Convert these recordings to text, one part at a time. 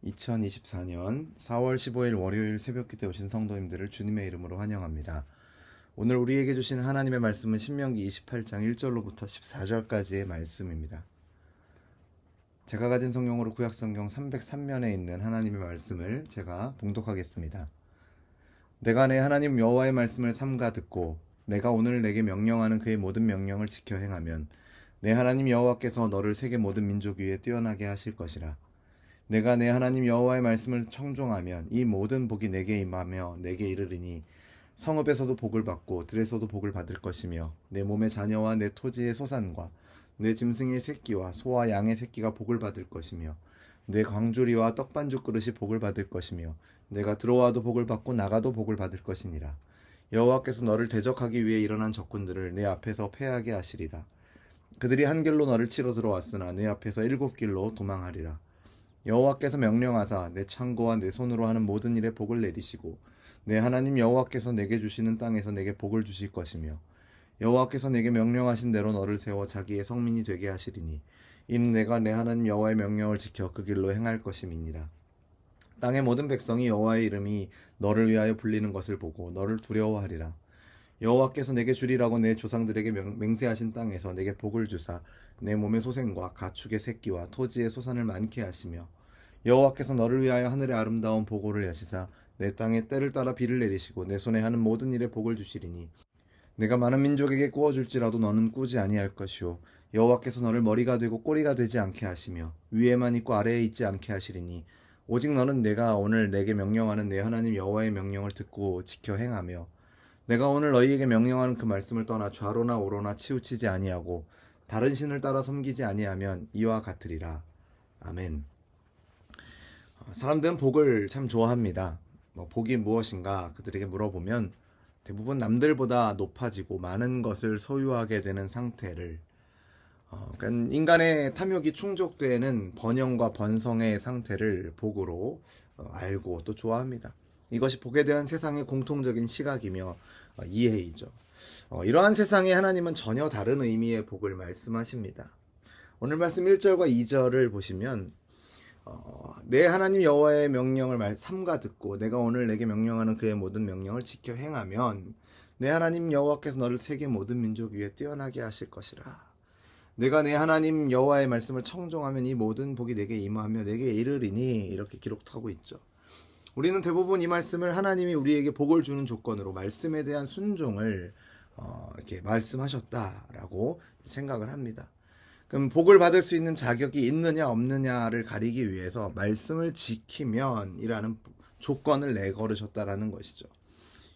2024년 4월 15일 월요일 새벽기도에 오신 성도님들을 주님의 이름으로 환영합니다. 오늘 우리에게 주신 하나님의 말씀은 신명기 28장 1절로부터 14절까지의 말씀입니다. 제가 가진 성경으로 구약성경 303면에 있는 하나님의 말씀을 제가 봉독하겠습니다. 내가 내 하나님 여호와의 말씀을 삼가 듣고 내가 오늘 내게 명령하는 그의 모든 명령을 지켜 행하면 내 하나님 여호와께서 너를 세계 모든 민족 위에 뛰어나게 하실 것이라. 내가 내 하나님 여호와의 말씀을 청종하면 이 모든 복이 내게 임하며 내게 이르리니 성읍에서도 복을 받고 들에서도 복을 받을 것이며 내 몸의 자녀와 내 토지의 소산과 내 짐승의 새끼와 소와 양의 새끼가 복을 받을 것이며 내 광주리와 떡반죽 그릇이 복을 받을 것이며 내가 들어와도 복을 받고 나가도 복을 받을 것이니라. 여호와께서 너를 대적하기 위해 일어난 적군들을 내 앞에서 패하게 하시리라. 그들이 한 길로 너를 치러 들어왔으나 내 앞에서 7길로 도망하리라. 여호와께서 명령하사 내 창고와 내 손으로 하는 모든 일에 복을 내리시고 내 하나님 여호와께서 내게 주시는 땅에서 내게 복을 주실 것이며 여호와께서 내게 명령하신 대로 너를 세워 자기의 성민이 되게 하시리니 이는 내가 내 하나님 여호와의 명령을 지켜 그 길로 행할 것임이니라. 땅의 모든 백성이 여호와의 이름이 너를 위하여 불리는 것을 보고 너를 두려워하리라. 여호와께서 내게 주리라고 내 조상들에게 맹세하신 땅에서 내게 복을 주사 내 몸의 소생과 가축의 새끼와 토지의 소산을 많게 하시며 여호와께서 너를 위하여 하늘의 아름다운 보고를 여시사 내 땅에 때를 따라 비를 내리시고 내 손에 하는 모든 일에 복을 주시리니 내가 많은 민족에게 구워줄지라도 너는 꾸지 아니할 것이요 여호와께서 너를 머리가 되고 꼬리가 되지 않게 하시며 위에만 있고 아래에 있지 않게 하시리니 오직 너는 내가 오늘 내게 명령하는 내 하나님 여호와의 명령을 듣고 지켜 행하며 내가 오늘 너희에게 명령하는 그 말씀을 떠나 좌로나 우로나 치우치지 아니하고 다른 신을 따라 섬기지 아니하면 이와 같으리라. 아멘. 사람들은 복을 참 좋아합니다. 복이 무엇인가 그들에게 물어보면 대부분 남들보다 높아지고 많은 것을 소유하게 되는 상태를 그러니까 인간의 탐욕이 충족되는 번영과 번성의 상태를 복으로 알고 또 좋아합니다. 이것이 복에 대한 세상의 공통적인 시각이며 이해이죠. 이러한 세상에 하나님은 전혀 다른 의미의 복을 말씀하십니다. 오늘 말씀 1절과 2절을 보시면 내 하나님 여호와의 명령을 삼가 듣고 내가 오늘 내게 명령하는 그의 모든 명령을 지켜 행하면 내 하나님 여호와께서 너를 세계 모든 민족 위에 뛰어나게 하실 것이라. 내가 내 하나님 여호와의 말씀을 청종하면 이 모든 복이 내게 임하며 내게 이르리니 이렇게 기록하고 있죠. 우리는 대부분 이 말씀을 하나님이 우리에게 복을 주는 조건으로 말씀에 대한 순종을 이렇게 말씀하셨다라고 생각을 합니다. 그럼 복을 받을 수 있는 자격이 있느냐 없느냐를 가리기 위해서 말씀을 지키면이라는 조건을 내걸으셨다라는 것이죠.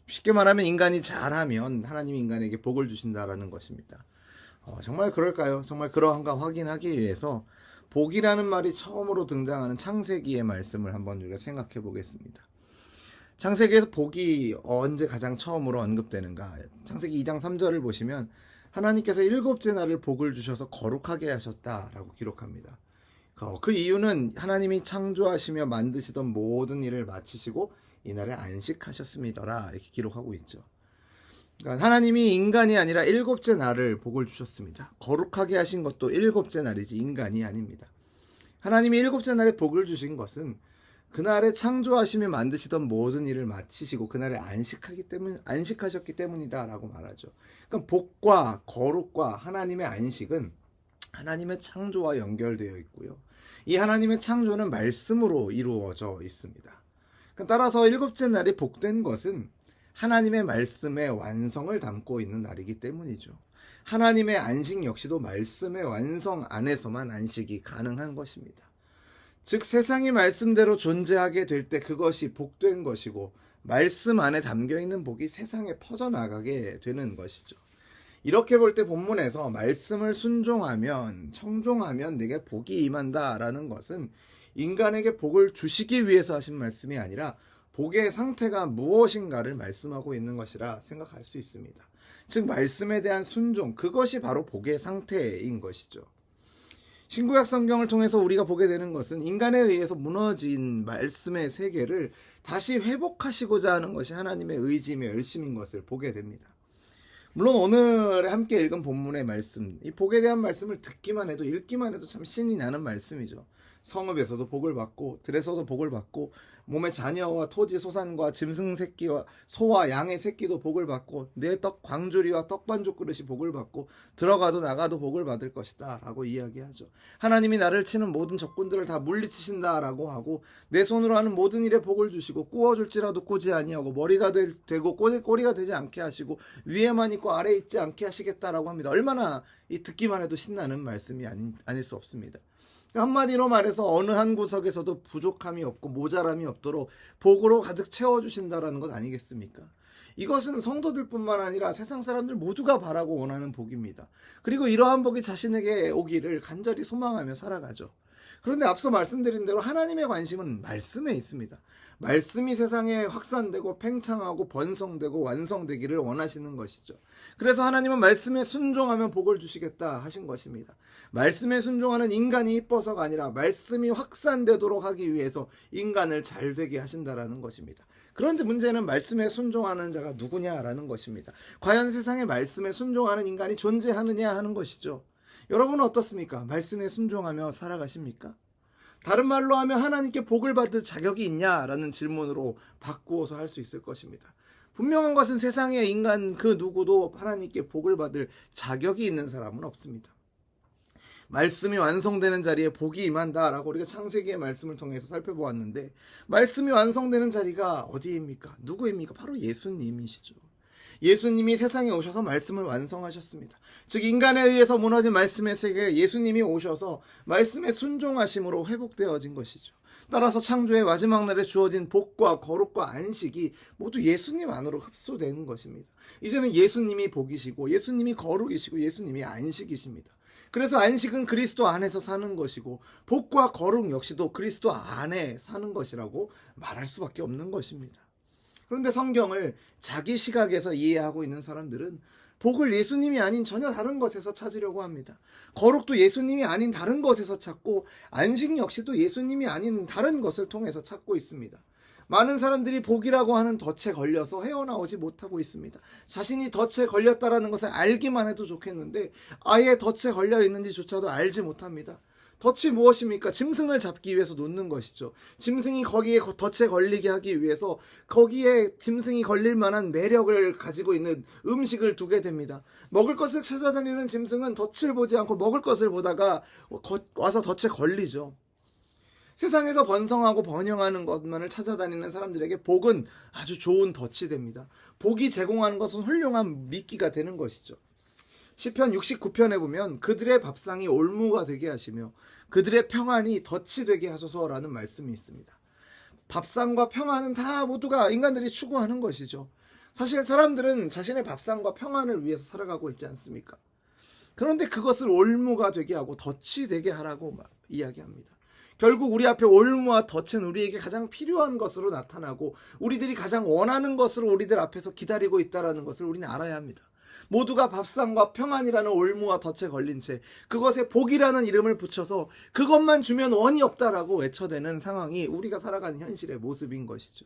쉽게 말하면 인간이 잘하면 하나님이 인간에게 복을 주신다라는 것입니다. 정말 그럴까요? 정말 그러한가 확인하기 위해서 복이라는 말이 처음으로 등장하는 창세기의 말씀을 한번 우리가 생각해 보겠습니다. 창세기에서 복이 언제 가장 처음으로 언급되는가? 창세기 2장 3절을 보시면 하나님께서 7째 날을 복을 주셔서 거룩하게 하셨다라고 기록합니다. 그 이유는 하나님이 창조하시며 만드시던 모든 일을 마치시고 이날에 안식하셨습니다라 이렇게 기록하고 있죠. 그러니까 하나님이 인간이 아니라 7째 날을 복을 주셨습니다. 거룩하게 하신 것도 7째 날이지 인간이 아닙니다. 하나님이 7째 날에 복을 주신 것은 그날에 창조하시며 만드시던 모든 일을 마치시고 그날에 안식하셨기 때문이다라고 말하죠. 그러니까 복과 거룩과 하나님의 안식은 하나님의 창조와 연결되어 있고요. 이 하나님의 창조는 말씀으로 이루어져 있습니다. 그러니까 따라서 7째 날이 복된 것은 하나님의 말씀의 완성을 담고 있는 날이기 때문이죠. 하나님의 안식 역시도 말씀의 완성 안에서만 안식이 가능한 것입니다. 즉 세상이 말씀대로 존재하게 될 때 그것이 복된 것이고 말씀 안에 담겨있는 복이 세상에 퍼져나가게 되는 것이죠. 이렇게 볼 때 본문에서 말씀을 순종하면 청종하면 내게 복이 임한다라는 것은 인간에게 복을 주시기 위해서 하신 말씀이 아니라 복의 상태가 무엇인가를 말씀하고 있는 것이라 생각할 수 있습니다. 즉 말씀에 대한 순종, 그것이 바로 복의 상태인 것이죠. 신구약 성경을 통해서 우리가 보게 되는 것은 인간에 의해서 무너진 말씀의 세계를 다시 회복하시고자 하는 것이 하나님의 의지이며 열심인 것을 보게 됩니다. 물론 오늘 함께 읽은 본문의 말씀, 이 복에 대한 말씀을 듣기만 해도 읽기만 해도 참 신이 나는 말씀이죠. 성읍에서도 복을 받고 들에서도 복을 받고 몸의 자녀와 토지 소산과 짐승 새끼와 소와 양의 새끼도 복을 받고 내 떡 광주리와 떡반죽 그릇이 복을 받고 들어가도 나가도 복을 받을 것이다 라고 이야기하죠. 하나님이 나를 치는 모든 적군들을 다 물리치신다 라고 하고 내 손으로 하는 모든 일에 복을 주시고 꾸어줄지라도 꾸지 아니하고 머리가 되고 꼬리가 되지 않게 하시고 위에만 있고 아래에 있지 않게 하시겠다라고 합니다. 얼마나 이 듣기만 해도 신나는 말씀이 아닐 수 없습니다. 한마디로 말해서 어느 한 구석에서도 부족함이 없고 모자람이 없도록 복으로 가득 채워주신다라는 것 아니겠습니까? 이것은 성도들뿐만 아니라 세상 사람들 모두가 바라고 원하는 복입니다. 그리고 이러한 복이 자신에게 오기를 간절히 소망하며 살아가죠. 그런데 앞서 말씀드린 대로 하나님의 관심은 말씀에 있습니다. 말씀이 세상에 확산되고 팽창하고 번성되고 완성되기를 원하시는 것이죠. 그래서 하나님은 말씀에 순종하면 복을 주시겠다 하신 것입니다. 말씀에 순종하는 인간이 이뻐서가 아니라 말씀이 확산되도록 하기 위해서 인간을 잘되게 하신다라는 것입니다. 그런데 문제는 말씀에 순종하는 자가 누구냐라는 것입니다. 과연 세상에 말씀에 순종하는 인간이 존재하느냐 하는 것이죠. 여러분은 어떻습니까? 말씀에 순종하며 살아가십니까? 다른 말로 하면 하나님께 복을 받을 자격이 있냐라는 질문으로 바꾸어서 할 수 있을 것입니다. 분명한 것은 세상의 인간 그 누구도 하나님께 복을 받을 자격이 있는 사람은 없습니다. 말씀이 완성되는 자리에 복이 임한다라고 우리가 창세기의 말씀을 통해서 살펴보았는데 말씀이 완성되는 자리가 어디입니까? 누구입니까? 바로 예수님이시죠. 예수님이 세상에 오셔서 말씀을 완성하셨습니다. 즉 인간에 의해서 무너진 말씀의 세계에 예수님이 오셔서 말씀에 순종하심으로 회복되어진 것이죠. 따라서 창조의 마지막 날에 주어진 복과 거룩과 안식이 모두 예수님 안으로 흡수되는 것입니다. 이제는 예수님이 복이시고 예수님이 거룩이시고 예수님이 안식이십니다. 그래서 안식은 그리스도 안에서 사는 것이고 복과 거룩 역시도 그리스도 안에 사는 것이라고 말할 수밖에 없는 것입니다. 그런데 성경을 자기 시각에서 이해하고 있는 사람들은 복을 예수님이 아닌 전혀 다른 것에서 찾으려고 합니다. 거룩도 예수님이 아닌 다른 것에서 찾고 안식 역시도 예수님이 아닌 다른 것을 통해서 찾고 있습니다. 많은 사람들이 복이라고 하는 덫에 걸려서 헤어나오지 못하고 있습니다. 자신이 덫에 걸렸다라는 것을 알기만 해도 좋겠는데 아예 덫에 걸려 있는지조차도 알지 못합니다. 덫이 무엇입니까? 짐승을 잡기 위해서 놓는 것이죠. 짐승이 거기에 덫에 걸리게 하기 위해서 거기에 짐승이 걸릴 만한 매력을 가지고 있는 음식을 두게 됩니다. 먹을 것을 찾아다니는 짐승은 덫을 보지 않고 먹을 것을 보다가 와서 덫에 걸리죠. 세상에서 번성하고 번영하는 것만을 찾아다니는 사람들에게 복은 아주 좋은 덫이 됩니다. 복이 제공하는 것은 훌륭한 미끼가 되는 것이죠. 시편 69편에 보면 그들의 밥상이 올무가 되게 하시며 그들의 평안이 덫이 되게 하소서라는 말씀이 있습니다. 밥상과 평안은 다 모두가 인간들이 추구하는 것이죠. 사실 사람들은 자신의 밥상과 평안을 위해서 살아가고 있지 않습니까? 그런데 그것을 올무가 되게 하고 덫이 되게 하라고 이야기합니다. 결국 우리 앞에 올무와 덫은 우리에게 가장 필요한 것으로 나타나고 우리들이 가장 원하는 것으로 우리들 앞에서 기다리고 있다는 것을 우리는 알아야 합니다. 모두가 밥상과 평안이라는 올무와 덫에 걸린 채 그것에 복이라는 이름을 붙여서 그것만 주면 원이 없다라고 외쳐대는 상황이 우리가 살아가는 현실의 모습인 것이죠.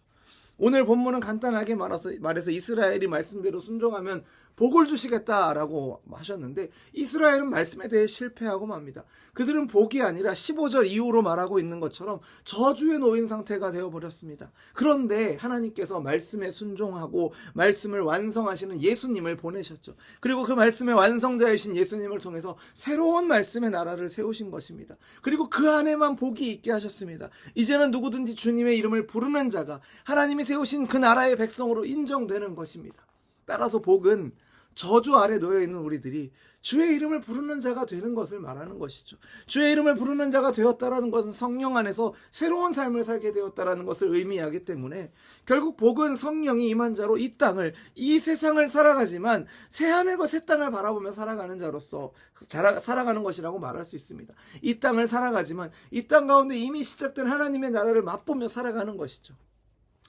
오늘 본문은 간단하게 말해서 이스라엘이 말씀대로 순종하면 복을 주시겠다라고 하셨는데 이스라엘은 말씀에 대해 실패하고 맙니다. 그들은 복이 아니라 15절 이후로 말하고 있는 것처럼 저주에 놓인 상태가 되어버렸습니다. 그런데 하나님께서 말씀에 순종하고 말씀을 완성하시는 예수님을 보내셨죠. 그리고 그 말씀의 완성자이신 예수님을 통해서 새로운 말씀의 나라를 세우신 것입니다. 그리고 그 안에만 복이 있게 하셨습니다. 이제는 누구든지 주님의 이름을 부르는 자가 하나님이 세우신 그 나라의 백성으로 인정되는 것입니다. 따라서 복은 저주 아래 놓여있는 우리들이 주의 이름을 부르는 자가 되는 것을 말하는 것이죠. 주의 이름을 부르는 자가 되었다라는 것은 성령 안에서 새로운 삶을 살게 되었다라는 것을 의미하기 때문에 결국 복은 성령이 임한 자로 이 땅을, 이 세상을 살아가지만 새하늘과 새 땅을 바라보며 살아가는 자로서 살아가는 것이라고 말할 수 있습니다. 이 땅을 살아가지만 이 땅 가운데 이미 시작된 하나님의 나라를 맛보며 살아가는 것이죠.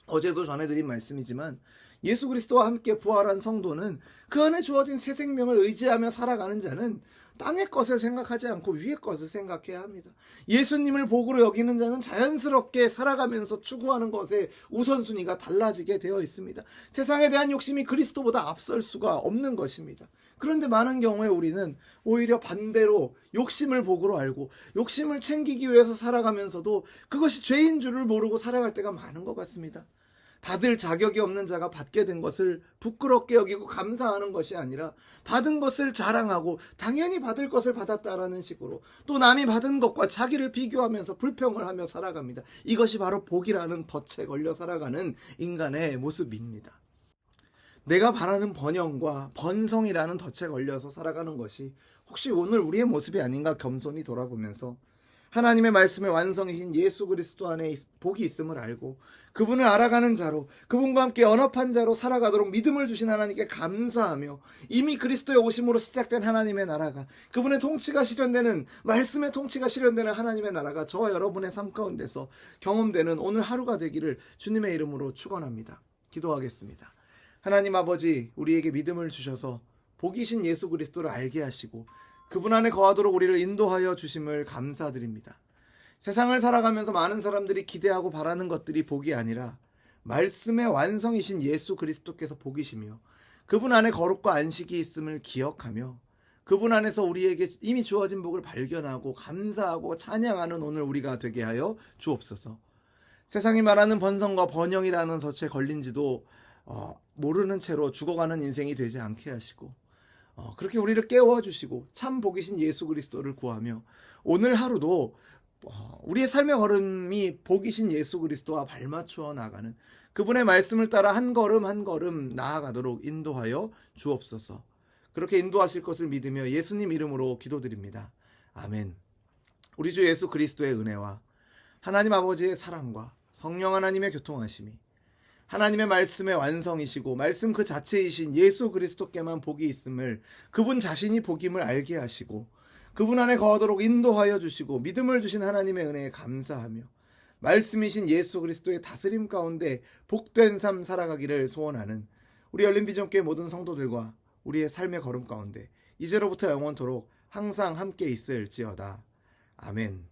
어제도 전해드린 말씀이지만 예수 그리스도와 함께 부활한 성도는 그 안에 주어진 새 생명을 의지하며 살아가는 자는 땅의 것을 생각하지 않고 위의 것을 생각해야 합니다. 예수님을 복으로 여기는 자는 자연스럽게 살아가면서 추구하는 것에 우선순위가 달라지게 되어 있습니다. 세상에 대한 욕심이 그리스도보다 앞설 수가 없는 것입니다. 그런데 많은 경우에 우리는 오히려 반대로 욕심을 복으로 알고 욕심을 챙기기 위해서 살아가면서도 그것이 죄인 줄을 모르고 살아갈 때가 많은 것 같습니다. 받을 자격이 없는 자가 받게 된 것을 부끄럽게 여기고 감사하는 것이 아니라 받은 것을 자랑하고 당연히 받을 것을 받았다라는 식으로 또 남이 받은 것과 자기를 비교하면서 불평을 하며 살아갑니다. 이것이 바로 복이라는 덫에 걸려 살아가는 인간의 모습입니다. 내가 바라는 번영과 번성이라는 덫에 걸려서 살아가는 것이 혹시 오늘 우리의 모습이 아닌가 겸손히 돌아보면서 하나님의 말씀의 완성이신 예수 그리스도 안에 복이 있음을 알고 그분을 알아가는 자로 그분과 함께 연합한 자로 살아가도록 믿음을 주신 하나님께 감사하며 이미 그리스도의 오심으로 시작된 하나님의 나라가 그분의 통치가 실현되는 말씀의 통치가 실현되는 하나님의 나라가 저와 여러분의 삶 가운데서 경험되는 오늘 하루가 되기를 주님의 이름으로 축원합니다. 기도하겠습니다. 하나님 아버지, 우리에게 믿음을 주셔서 복이신 예수 그리스도를 알게 하시고 그분 안에 거하도록 우리를 인도하여 주심을 감사드립니다. 세상을 살아가면서 많은 사람들이 기대하고 바라는 것들이 복이 아니라 말씀의 완성이신 예수 그리스도께서 복이시며 그분 안에 거룩과 안식이 있음을 기억하며 그분 안에서 우리에게 이미 주어진 복을 발견하고 감사하고 찬양하는 오늘 우리가 되게 하여 주옵소서. 세상이 말하는 번성과 번영이라는 덫에 걸린지도 모르는 채로 죽어가는 인생이 되지 않게 하시고 그렇게 우리를 깨워주시고 참 복이신 예수 그리스도를 구하며 오늘 하루도 우리의 삶의 걸음이 복이신 예수 그리스도와 발맞추어 나가는 그분의 말씀을 따라 한 걸음 한 걸음 나아가도록 인도하여 주옵소서. 그렇게 인도하실 것을 믿으며 예수님 이름으로 기도드립니다. 아멘. 우리 주 예수 그리스도의 은혜와 하나님 아버지의 사랑과 성령 하나님의 교통하심이 하나님의 말씀의 완성이시고 말씀 그 자체이신 예수 그리스도께만 복이 있음을 그분 자신이 복임을 알게 하시고 그분 안에 거하도록 인도하여 주시고 믿음을 주신 하나님의 은혜에 감사하며 말씀이신 예수 그리스도의 다스림 가운데 복된 삶 살아가기를 소원하는 우리 열린비전교회 모든 성도들과 우리의 삶의 걸음 가운데 이제로부터 영원토록 항상 함께 있을지어다. 아멘.